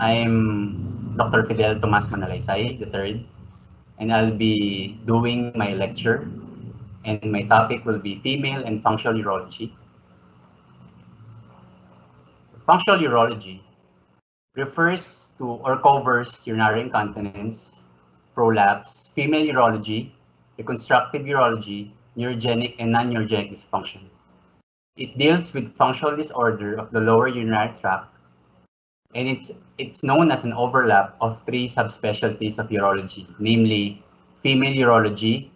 I'm Dr. Fidel Tomas Manalaysay III, and I'll be doing my lecture, and my topic will be female and functional urology. Functional urology refers to or covers urinary incontinence, prolapse, female urology, reconstructive urology, neurogenic and non-neurogenic dysfunction. It deals with functional disorder of the lower urinary tract, and it's known as an overlap of three subspecialties of urology, namely female urology,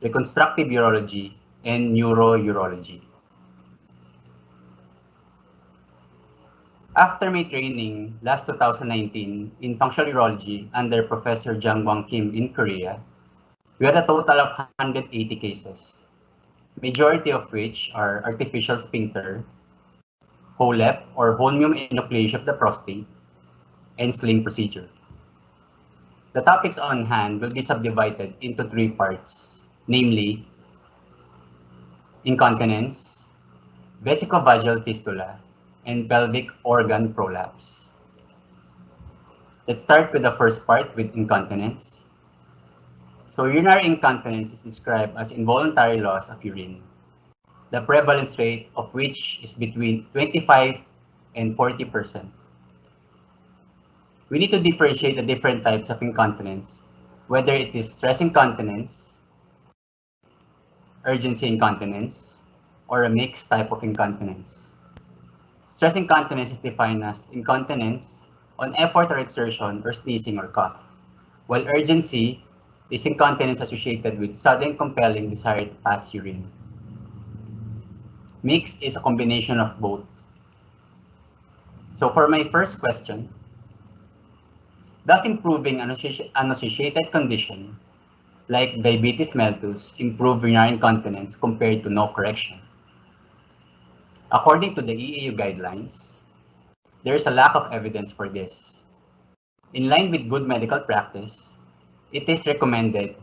reconstructive urology, and neurourology. After my training last 2019 in functional urology under Professor Jang-Wang Kim in Korea, we had a total of 180 cases, majority of which are artificial sphincter, HOLEP or holmium enucleation of the prostate, and sling procedure. The topics on hand will be subdivided into three parts, namely incontinence, vesico-vaginal fistula, and pelvic organ prolapse. Let's start with the first part with incontinence. So urinary incontinence is described as involuntary loss of urine, the prevalence rate of which is between 25 and 40%. We need to differentiate the different types of incontinence, whether it is stress incontinence, urgency incontinence, or a mixed type of incontinence. Stress incontinence is defined as incontinence on effort or exertion or sneezing or cough, while urgency is incontinence associated with sudden compelling desire to pass urine. Mixed is a combination of both. So for my first question, does improving an associated condition like diabetes mellitus improve urinary incontinence compared to no correction? According to the EAU guidelines, there is a lack of evidence for this. In line with good medical practice, it is recommended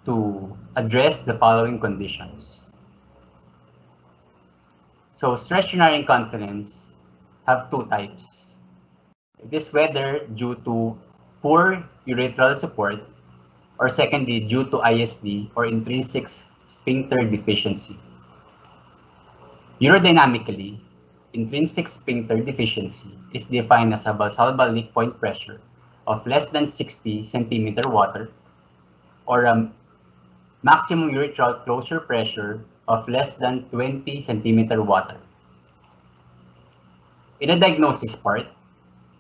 to address the following conditions. So stress urinary incontinence have two types. It is whether due to poor urethral support or secondly due to ISD or intrinsic sphincter deficiency. Urodynamically, intrinsic sphincter deficiency is defined as a valsalva leak point pressure of less than 60 centimeter water or a maximum urethral closure pressure of less than 20 centimeter water. In the diagnosis part,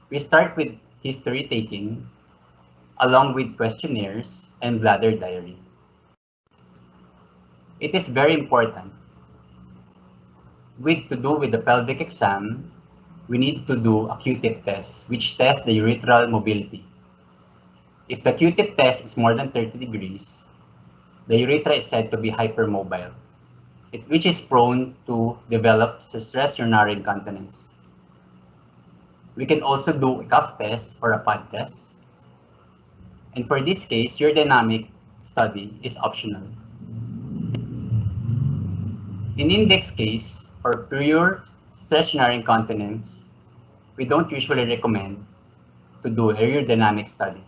we start with history taking along with questionnaires and bladder diary. It is very important. To do with the pelvic exam, we need to do a Q-tip test, which tests the urethral mobility. If the Q-tip test is more than 30 degrees, the urethra is said to be hypermobile, which is prone to develop stress urinary incontinence. We can also do a cuff test or a pad test. And for this case, urodynamic study is optional. In index case, or pure stress urinary incontinence, we don't usually recommend to do a urodynamic study.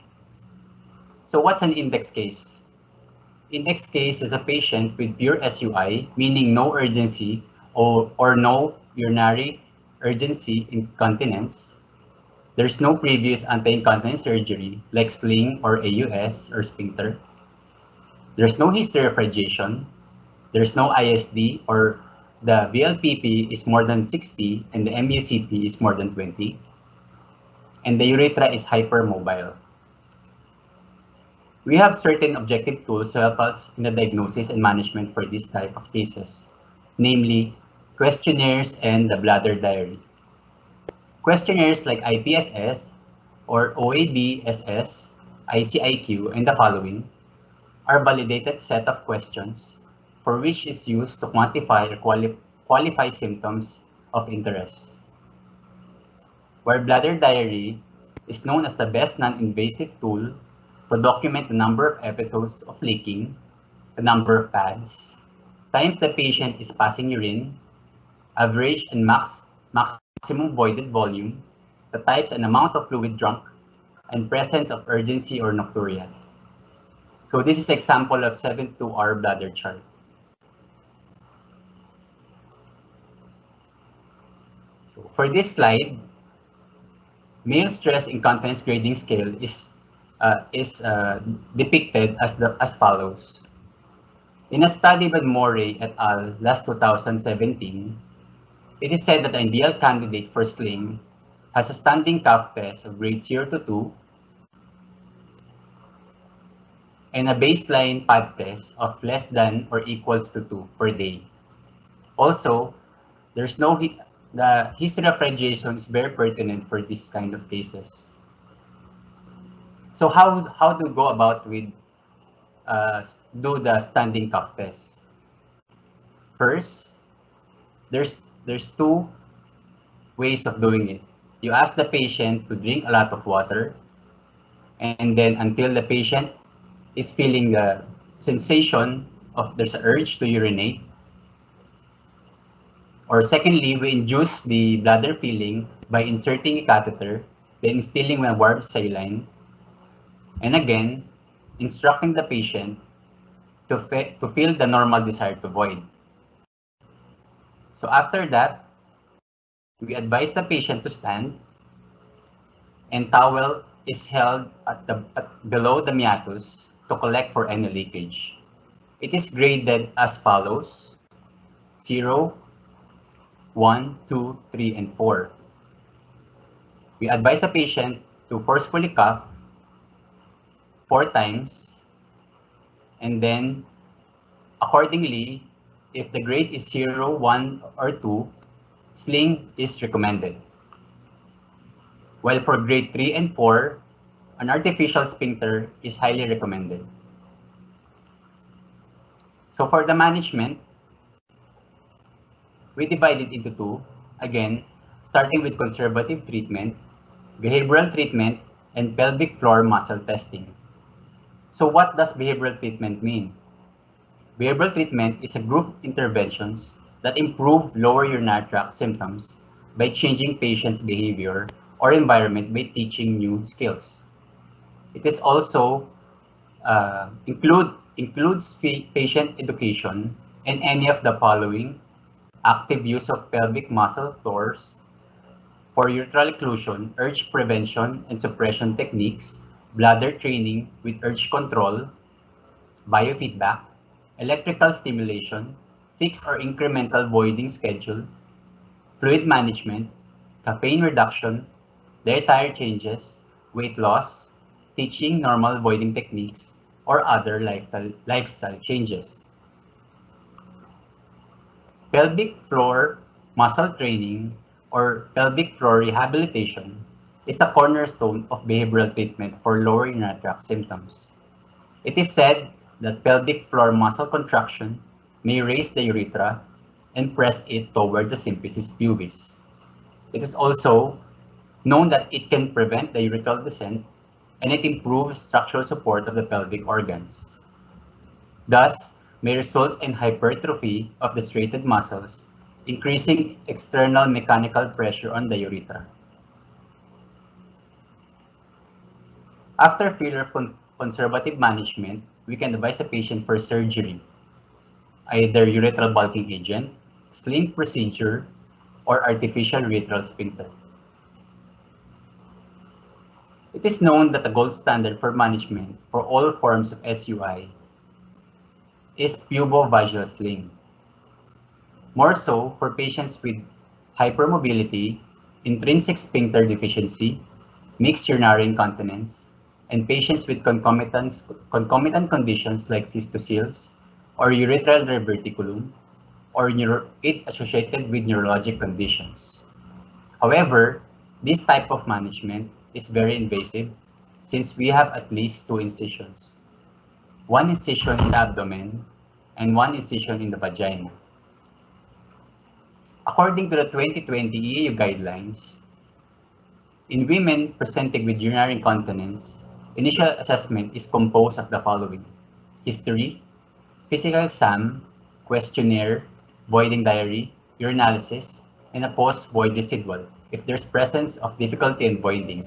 So what's an index case? Index case is a patient with pure SUI, meaning no urgency or no urinary urgency incontinence. There's no previous anti-incontinence surgery like sling or AUS or sphincter. There's no history of radiation. There's no ISD or the VLPP is more than 60 and the MUCP is more than 20. And the urethra is hypermobile. We have certain objective tools to help us in the diagnosis and management for this type of cases, namely questionnaires and the bladder diary. Questionnaires like IPSS or OAB-SS, ICIQ, and the following are validated set of questions for which is used to quantify or qualify symptoms of interest. Where bladder diary is known as the best non-invasive tool to document the number of episodes of leaking, the number of pads, times the patient is passing urine, average and maximum voided volume, the types and amount of fluid drunk, and presence of urgency or nocturia. So this is example of 72-hour bladder chart. So for this slide, male stress incontinence grading scale is depicted as follows. In a study by Morey et al. Last 2017, it is said that an ideal candidate for sling has a standing cuff test of grade 0 to 2 and a baseline pad test of less than or equals to 2 per day. Also, there's no the history of radiation is very pertinent for this kind of cases. So how to go about with do the standing cuff test? First, there's two ways of doing it. You ask the patient to drink a lot of water, and then until the patient is feeling the sensation of there's an urge to urinate. Or secondly, we induce the bladder filling by inserting a catheter, then instilling a warm saline, and again, instructing the patient to feel the normal desire to void. So after that, we advise the patient to stand, and towel is held below the meatus to collect for any leakage. It is graded as follows: 0, 1, 2, 3, and 4. We advise the patient to forcefully cough 4 times, and then accordingly, if the grade is 0, 1, or 2, sling is recommended. While for grade 3 and 4, an artificial sphincter is highly recommended. So for the management, we divide it into two, again, starting with conservative treatment, behavioral treatment, and pelvic floor muscle testing. So what does behavioral treatment mean? Behavioral treatment is a group interventions that improve lower urinary tract symptoms by changing patients' behavior or environment by teaching new skills. It is also includes patient education and any of the following: active use of pelvic muscle floors for urethral occlusion, urge prevention and suppression techniques, bladder training with urge control, biofeedback, electrical stimulation, fixed or incremental voiding schedule, fluid management, caffeine reduction, dietary changes, weight loss, teaching normal voiding techniques, or other lifestyle changes. Pelvic floor muscle training or pelvic floor rehabilitation is a cornerstone of behavioral treatment for lower urinary tract symptoms. It is said that pelvic floor muscle contraction may raise the urethra and press it toward the symphysis pubis. It is also known that it can prevent the urethral descent, and it improves structural support of the pelvic organs. Thus, may result in hypertrophy of the striated muscles, increasing external mechanical pressure on the urethra. After failure of conservative management, we can advise the patient for surgery, either urethral bulking agent, sling procedure, or artificial urethral sphincter. It is known that the gold standard for management for all forms of SUI is Vesico-vaginal sling. More so for patients with hypermobility, intrinsic sphincter deficiency, mixed urinary incontinence, and patients with concomitant conditions like cystoceles or urethral diverticulum, or it associated with neurologic conditions. However, this type of management is very invasive since we have at least 2 incisions. 1 incision in the abdomen and 1 incision in the vagina. According to the 2020 EU guidelines, in women presenting with urinary incontinence, initial assessment is composed of the following: history, physical exam, questionnaire, voiding diary, urinalysis, and a post-void residual if there's presence of difficulty in voiding.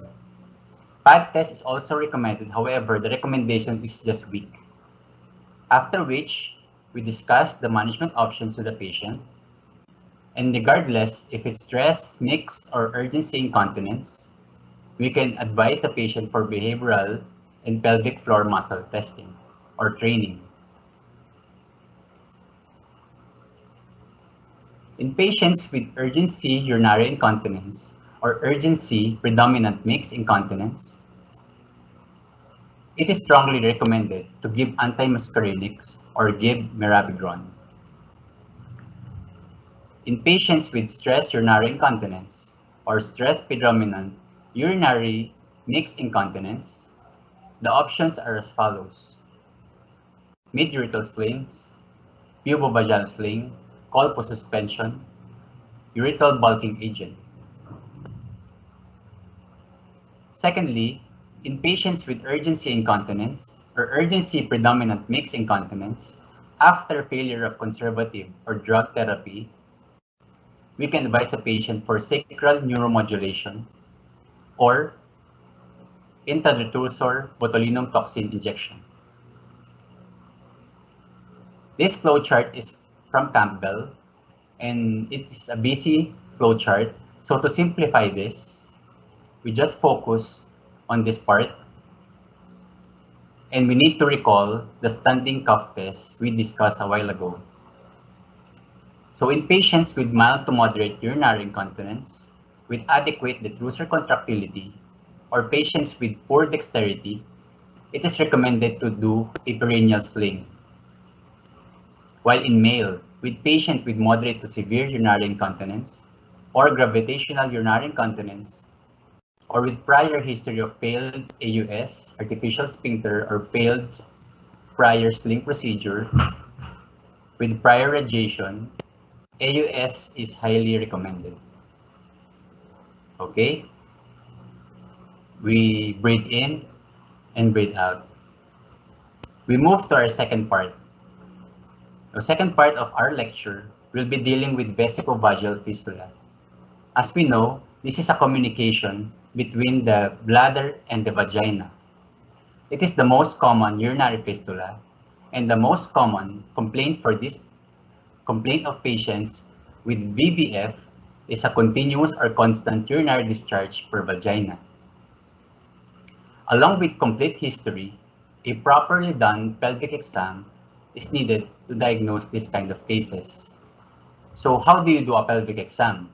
Pad test is also recommended, however, the recommendation is just weak. After which, we discuss the management options to the patient, and regardless if it's stress, mix, or urgency incontinence, we can advise the patient for behavioral and pelvic floor muscle testing or training. In patients with urgency urinary incontinence or urgency predominant mixed incontinence, it is strongly recommended to give antimuscarinics or give mirabegron. In patients with stress urinary incontinence or stress predominant urinary mixed incontinence, the options are as follows: mid-urethral slings, PUA sling, colpo suspension, urethral bulking agent. Secondly, in patients with urgency incontinence or urgency predominant mixed incontinence, after failure of conservative or drug therapy, we can advise the patient for sacral neuromodulation or intradetrusor botulinum toxin injection. This flowchart is from Campbell, and it's a busy flowchart. So to simplify this, we just focus on this part, and we need to recall the standing cuff test we discussed a while ago. So in patients with mild to moderate urinary incontinence, with adequate detrusor contractility, or patients with poor dexterity, it is recommended to do a perineal sling. While in male, with patient with moderate to severe urinary incontinence, or gravitational urinary incontinence, or with prior history of failed AUS, artificial sphincter, or failed prior sling procedure, with prior radiation, AUS is highly recommended. Okay? We breathe in and breathe out. We move to our second part. The second part of our lecture will be dealing with vesico-vaginal fistula. As we know, this is a communication between the bladder and the vagina. It is the most common urinary fistula and the most common complaint for this complaint of patients with VVF is a continuous or constant urinary discharge per vagina. Along with complete history, a properly done pelvic exam is needed to diagnose this kind of cases. So how do you do a pelvic exam?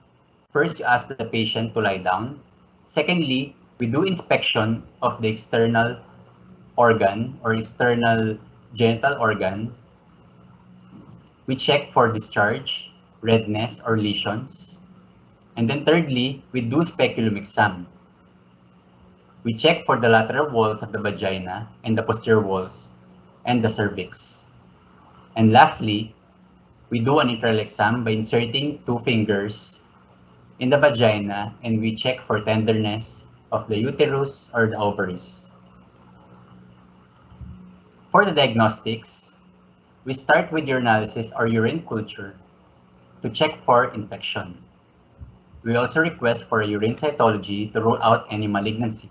First, you ask the patient to lie down. Secondly, we do inspection of the external organ or external genital organ. We check for discharge, redness, or lesions. And then thirdly, we do speculum exam. We check for the lateral walls of the vagina and the posterior walls and the cervix. And lastly, we do an internal exam by inserting 2 fingers in the vagina and we check for tenderness of the uterus or the ovaries. For the diagnostics, we start with urinalysis or urine culture to check for infection. We also request for a urine cytology to rule out any malignancy.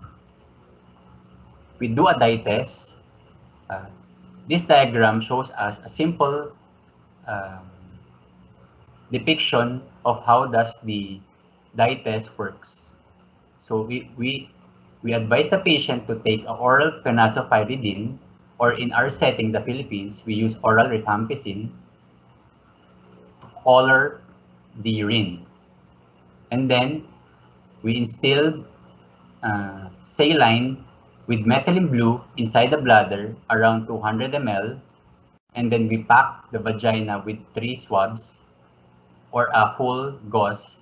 We do a dye test. This diagram shows us a simple depiction of how does the dye test works. So we advise the patient to take oral phenazopyridine, or in our setting, the Philippines, we use oral rifampicin to color the urine. And then we instill saline with methylene blue inside the bladder around 200 ml, and then we pack the vagina with 3 swabs or a whole gauze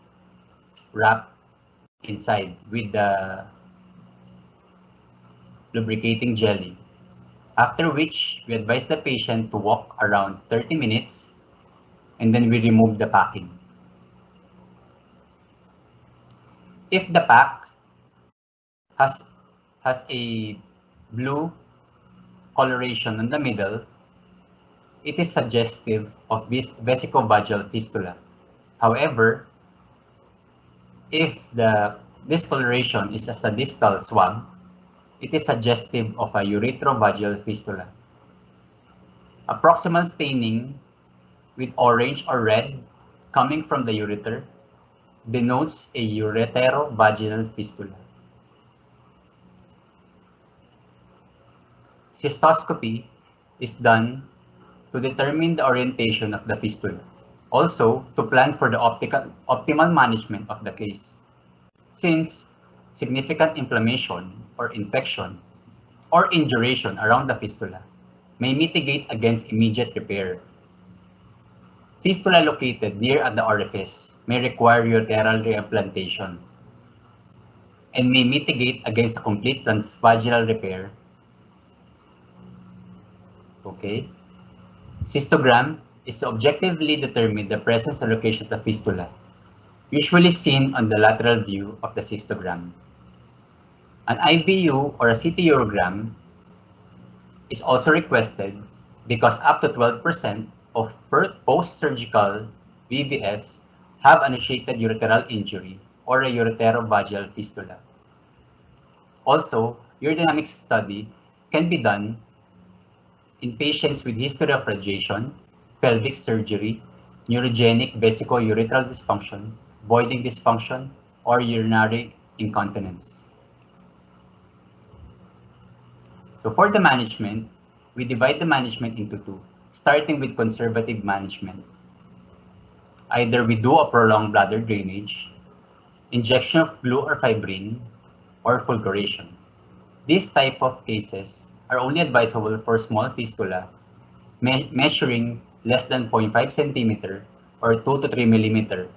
wrap inside with the lubricating jelly. After which, we advise the patient to walk around 30 minutes and then we remove the packing. If the pack has a blue coloration in the middle, it is suggestive of this vesico-vaginal fistula. However, If the discoloration is as a distal swab, it is suggestive of a urethrovaginal fistula. A proximal staining with orange or red coming from the ureter denotes a ureterovaginal fistula. Cystoscopy is done to determine the orientation of the fistula. Also, to plan for the optimal management of the case. Since significant inflammation or infection or induration around the fistula may mitigate against immediate repair. Fistula located near at the orifice may require ureteral reimplantation and may mitigate against a complete transvaginal repair. Okay. Cystogram is to objectively determine the presence or location of the fistula, usually seen on the lateral view of the cystogram. An IVU or a CT urogram is also requested because up to 12% of post-surgical VVFs have initiated ureteral injury or a ureterovaginal fistula. Also, urodynamics study can be done in patients with history of radiation, pelvic surgery, neurogenic vesico-urethral dysfunction, voiding dysfunction, or urinary incontinence. So for the management, we divide the management into two, starting with conservative management. Either we do a prolonged bladder drainage, injection of glue or fibrin, or fulguration. These type of cases are only advisable for small fistula measuring less than 0.5 centimeter or 2 to 3 millimeter.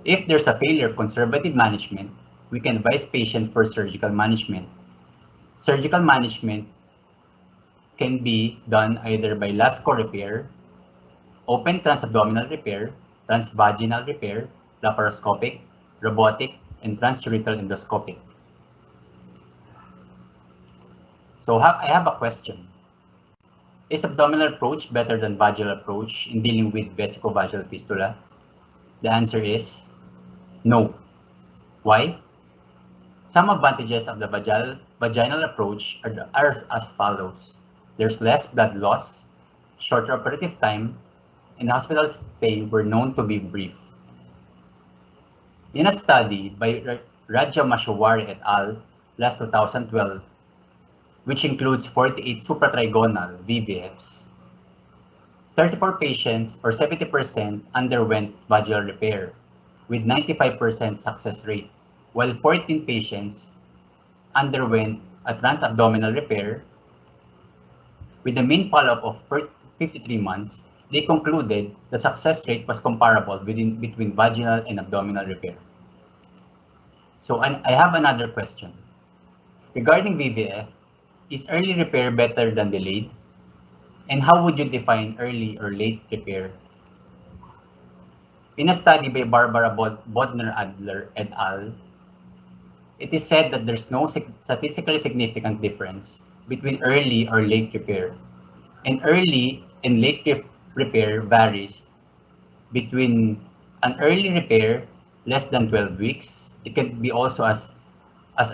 If there's a failure of conservative management, we can advise patients for surgical management. Surgical management can be done either by Latsko repair, open transabdominal repair, transvaginal repair, laparoscopic, robotic, and transurethral endoscopic. So I have a question. Is abdominal approach better than vaginal approach in dealing with vesico-vaginal fistula? The answer is no. Why? Some advantages of the vaginal approach are as follows. There's less blood loss, shorter operative time, and hospital stay were known to be brief. In a study by Raja Mashawari et al. Last 2012, which includes 48 supratrigonal VVFs, 34 patients or 70% underwent vaginal repair with 95% success rate, while 14 patients underwent a transabdominal repair with a mean follow-up of 53 months. They concluded the success rate was comparable between vaginal and abdominal repair. So I have another question. Regarding VVF, is early repair better than delayed? And how would you define early or late repair? In a study by Barbara Bodner-Adler et al., it is said that there's no statistically significant difference between early or late repair. And early and late repair varies between an early repair less than 12 weeks. It can be also as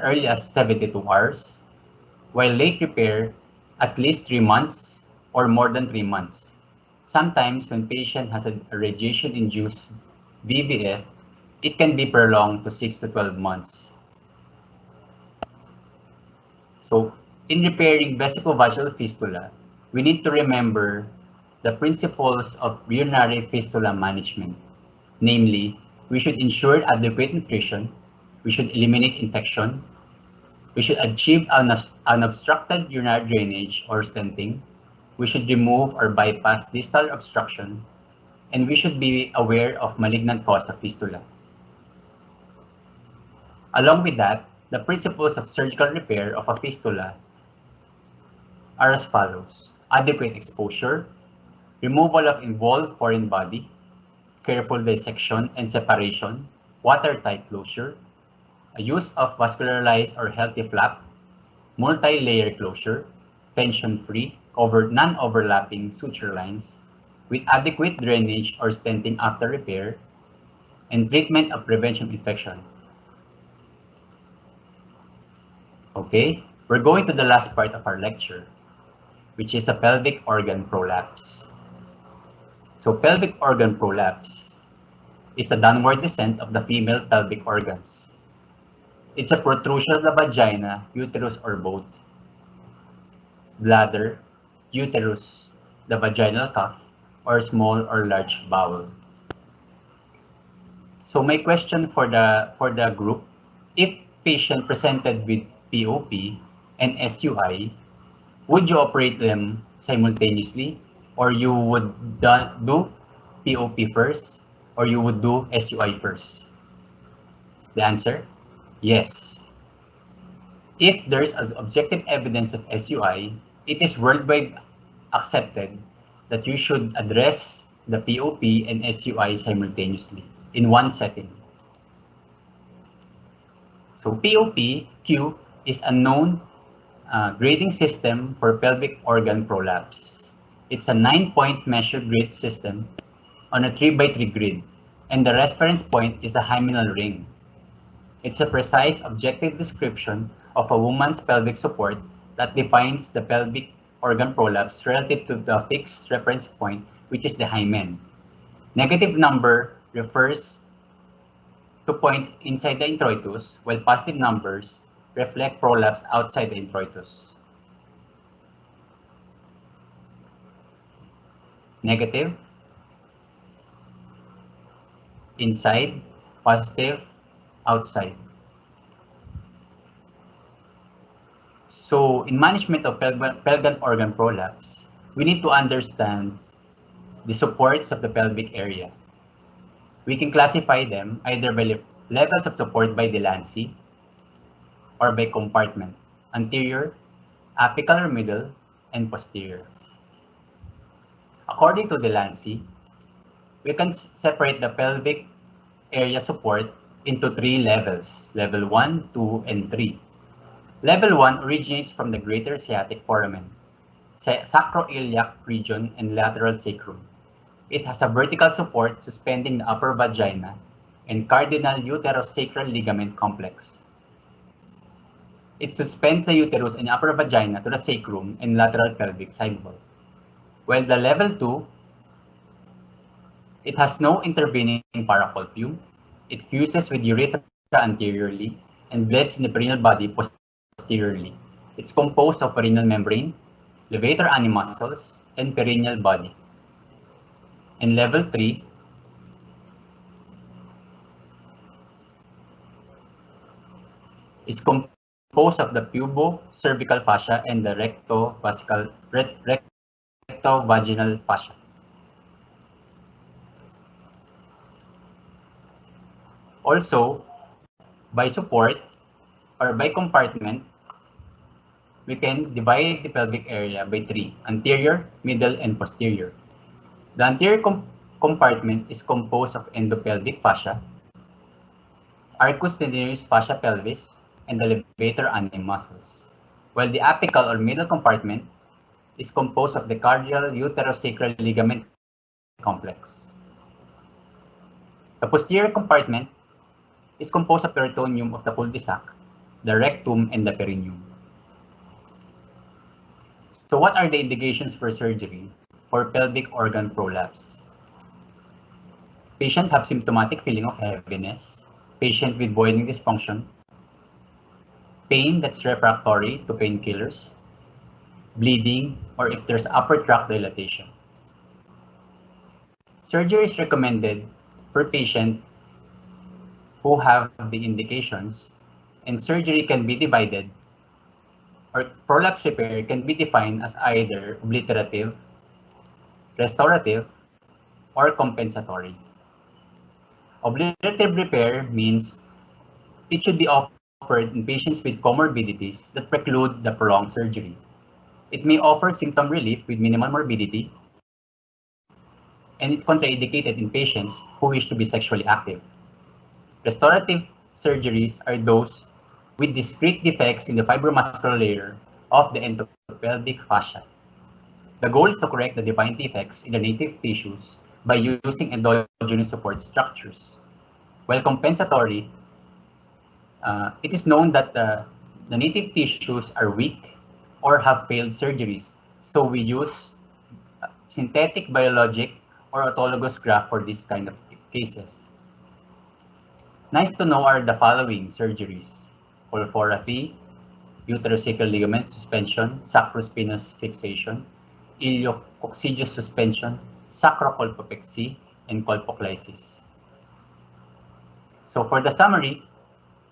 early as 72 hours, while late repair at least 3 months or more than 3 months. Sometimes when patient has a radiation-induced VVF, it can be prolonged to 6 to 12 months. So in repairing vesico-vaginal fistula, we need to remember the principles of urinary fistula management. Namely, we should ensure adequate nutrition, we should eliminate infection, we should achieve unobstructed urinary drainage or stenting, we should remove or bypass distal obstruction, and we should be aware of malignant cause of fistula. Along with that, the principles of surgical repair of a fistula are as follows: adequate exposure, removal of involved foreign body, careful dissection and separation, watertight closure, a use of vascularized or healthy flap, multi-layer closure, tension-free, non-overlapping suture lines, with adequate drainage or stenting after repair, and treatment of prevention infection. Okay, we're going to the last part of our lecture, which is a pelvic organ prolapse. So pelvic organ prolapse is a downward descent of the female pelvic organs. It's a protrusion of the vagina, uterus or both, bladder, uterus, the vaginal cuff, or small or large bowel. So my question for the group, if patient presented with POP and SUI, would you operate them simultaneously, or you would do POP first, or you would do SUI first? The answer, yes. If there's objective evidence of SUI, it is worldwide accepted that you should address the POP and SUI simultaneously in one setting. So POP-Q is a known grading system for pelvic organ prolapse. It's a 9-point measure grid system on a 3x3 grid, and the reference point is a hymenal ring. It's a precise objective description of a woman's pelvic support that defines the pelvic organ prolapse relative to the fixed reference point, which is the hymen. Negative number refers to points inside the introitus, while positive numbers reflect prolapse outside the introitus. Negative, inside, positive, outside. So in management of pelvic organ prolapse, we need to understand the supports of the pelvic area. We can classify them either by levels of support by Delancey or by compartment, anterior, apical or middle, and posterior. According to Delancey, we can separate the pelvic area support into 3 levels, level 1, 2, and 3. Level 1 originates from the greater sciatic foramen, sacroiliac region, and lateral sacrum. It has a vertical support suspending the upper vagina and cardinal uterosacral ligament complex. It suspends the uterus and upper vagina to the sacrum and lateral pelvic side wall. While the level 2, it has no intervening paracolpium. It fuses with urethra anteriorly and bleeds in the perineal body posteriorly. It's composed of perineal membrane, levator animuscles, and perineal body. And level 3, is composed of the pubo-cervical fascia and the recto-vaginal fascia. Also, by support or by compartment, we can divide the pelvic area by 3, anterior, middle, and posterior. The anterior compartment is composed of endopelvic fascia, arcus tendinous fascia pelvis, and the levator animuscles, while the apical or middle compartment is composed of the cardial uterosacral ligament complex. The posterior compartment is composed of peritoneum of the cul-de-sac, the rectum, and the perineum. So what are the indications for surgery for pelvic organ prolapse? Patient have symptomatic feeling of heaviness, patient with voiding dysfunction, pain that's refractory to painkillers, bleeding, or if there's upper tract dilatation. Surgery is recommended for patients who have the indications, and surgery can be divided, or prolapse repair can be defined as either obliterative, restorative, or compensatory. Obliterative repair means it should be offered in patients with comorbidities that preclude the prolonged surgery. It may offer symptom relief with minimal morbidity, and it's contraindicated in patients who wish to be sexually active. Restorative surgeries are those with discrete defects in the fibromuscular layer of the endopelvic fascia. The goal is to correct the defined defects in the native tissues by using endogenous support structures. While compensatory, it is known that the native tissues are weak or have failed surgeries, so we use synthetic biologic or autologous graft for this kind of cases. Nice to know are the following surgeries: colporrhaphy, uterosacral ligament suspension, sacrospinous fixation, iliococcygeus suspension, sacrocolpopexy, and colpoclysis. So for the summary,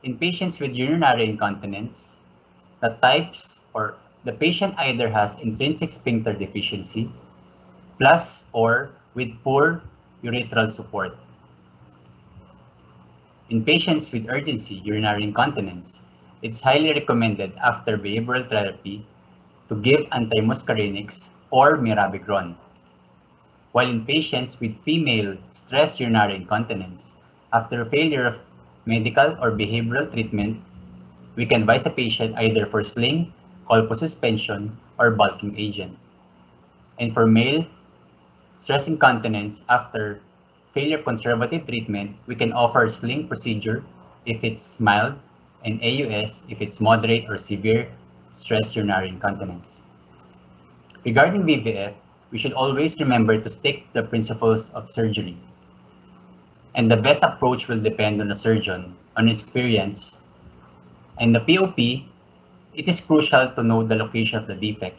in patients with urinary incontinence, the types or the patient either has intrinsic sphincter deficiency, plus or with poor urethral support. In patients with urgency urinary incontinence, it's highly recommended after behavioral therapy to give antimuscarinics or mirabegron. While in patients with female stress urinary incontinence, after failure of medical or behavioral treatment, we can advise the patient either for sling, colposuspension, or bulking agent. And for male stress incontinence, after failure of conservative treatment, we can offer sling procedure if it's mild and AUS if it's moderate or severe stress urinary incontinence. Regarding VVF, we should always remember to stick to the principles of surgery. And the best approach will depend on the surgeon, on experience. And the POP, it is crucial to know the location of the defect.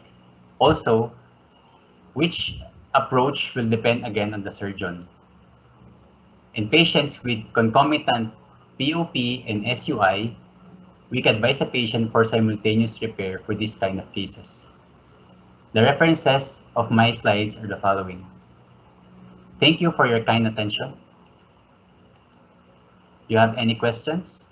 Also, which approach will depend again on the surgeon. In patients with concomitant POP and SUI, we can advise a patient for simultaneous repair for this kind of cases. The references of my slides are the following. Thank you for your kind attention. Do you have any questions?